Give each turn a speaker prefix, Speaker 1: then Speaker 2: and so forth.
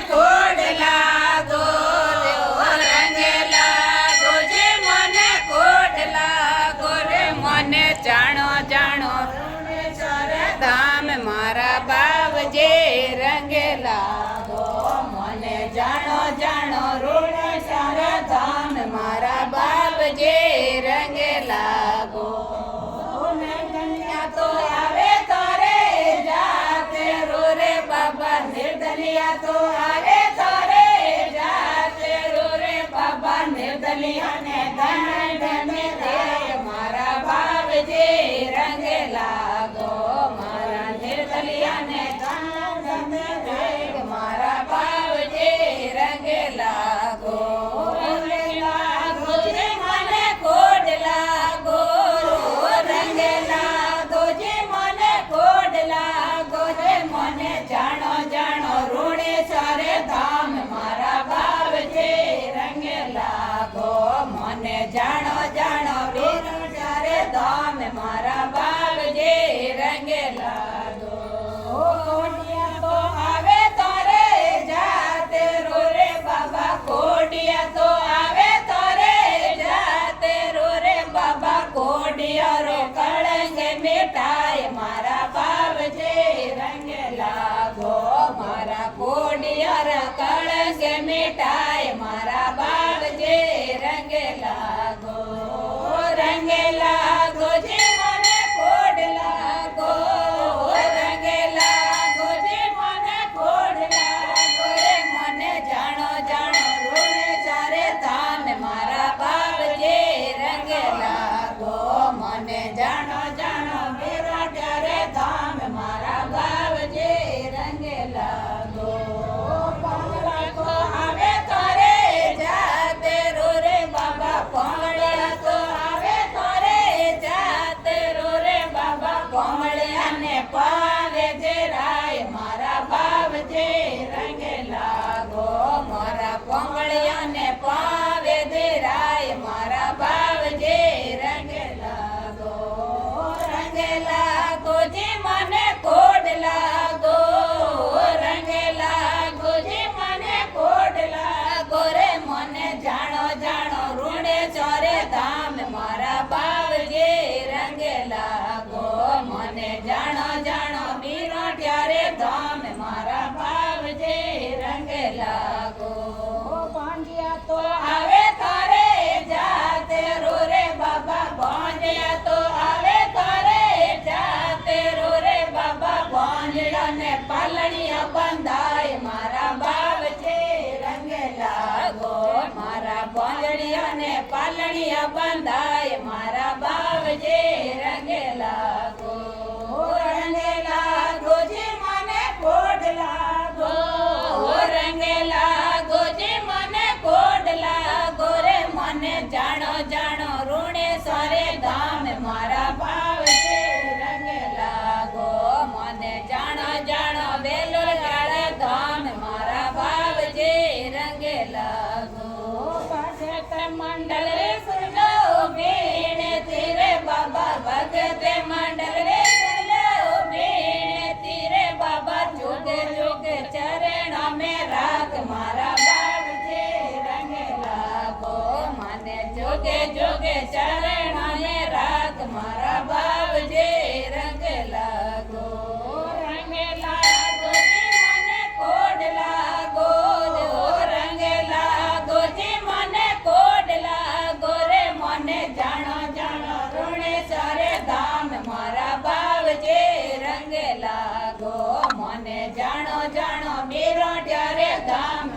Speaker 1: code લાગો રંગે લાગો જે મને કોડ લાગો રે મને જાણો જાણો ધામ મારા બાવજે રંગે લાગો મને જાણો જાણો ઋણ સારા ધામ મારા બાવજે રંગે લાગો તો આવે તારે જાતે રો રે બાબા નિર્દલિયા તો આવે તારે જાતે રો રે બાબા નિર્દલિયા ને ધન ધન રે મારા બાવજે રંગે લાગો મારા નિર્દલિયા ને ધન ધન રે મારા બાવજે રંગે લાગો મને કોડ લાગો રંગે લાગો જે મને કોડ લાગો જે મને જાણો જાણો ઋણે સારે ધામ મારા બાવજે રંગે લાગો મને જાણો જાણો વીર સારે ધામ મારા બાવજે રંગે લાગો કોડિયા તો આવે તારે જાતે રો રે બાબા કોડિયા તો આવે તારે જાતે રો રે બાબા કોડિયા રો કળંગ મિટાય મારા બાવજે રંગે લાગો મારા કોડિયા રો કળંગ મિટાય મારા બાવજે રંગે લાગો જે મને કોડ લાગો રંગે લાગો જે મને કોડ લાગો રે મને જાણો જાણો ઋણે ચારે ધામ મારા બાવજે રંગે લાગો મને જાણો જાણો મેરા ચારે ધામ મારા બાવજે રંગે લાગો પાંગળા તો આવે તારે જાતે રો રે બાબા પાંગળા તો આવે તારે જાતે રો રે બાબા પાંગળ્યા ને પાવે જે રાય મારા બાવજે રંગે લાગો મારા પાંગળ્યા ને પાવે જે રાય મારા બાવજે રંગે લાગો જે મને કોડ લાગો રંગે લાગો જે મને કોડ લાગો રે મને જાણો જાણો ઋણે ચારે ધામ મારા બાવજે રંગે લાગો મને જાણો જાણો વીરો ત્યારે ધામ મારા બાવજે રંગે લાગો ભાંજ્યા તો આવે તારે જાતે રો રે બાબા ભાંજ્યા તો આવે તારે જાતે રો રે બાબા ભાંજડા ને પાલણીયા બંધાય મારા બાવજે રંગે લાગો મારા ભાંજડિયા ને પાલણીયા બંધાય મારા બાવજે રંગે લાગો જે મને કોડ લાગો રંગે લાગો જે મને કોડ લાગો રે મને જાણો જાણો ઋણે સારે ધામ મારા બાવજે રંગે લાગો મને જાણો જાણો વેલો કાળા ધામ મારા બાવજે રંગે લાગો ભગત મંડળ રે સુનો બેણે તીરે બાબા ભગત મંડળ રે સુનો બેણે તીરે બાબા જોગે જોગે ચરણ में રાખ મારા બાવજે રંગે લાગો મને જોગે જોગે ચરણ में રાખ મારા બાવજે રંગે લાગો જે મને કોડ લાગો રંગે લાગો જે મને કોડ લાગો રે મને જાણો જાણો ઋણે ચારે ધામ મારા બાવજે રંગે લાગો મને જાણો જાણો મેરો ત્યારે ધામ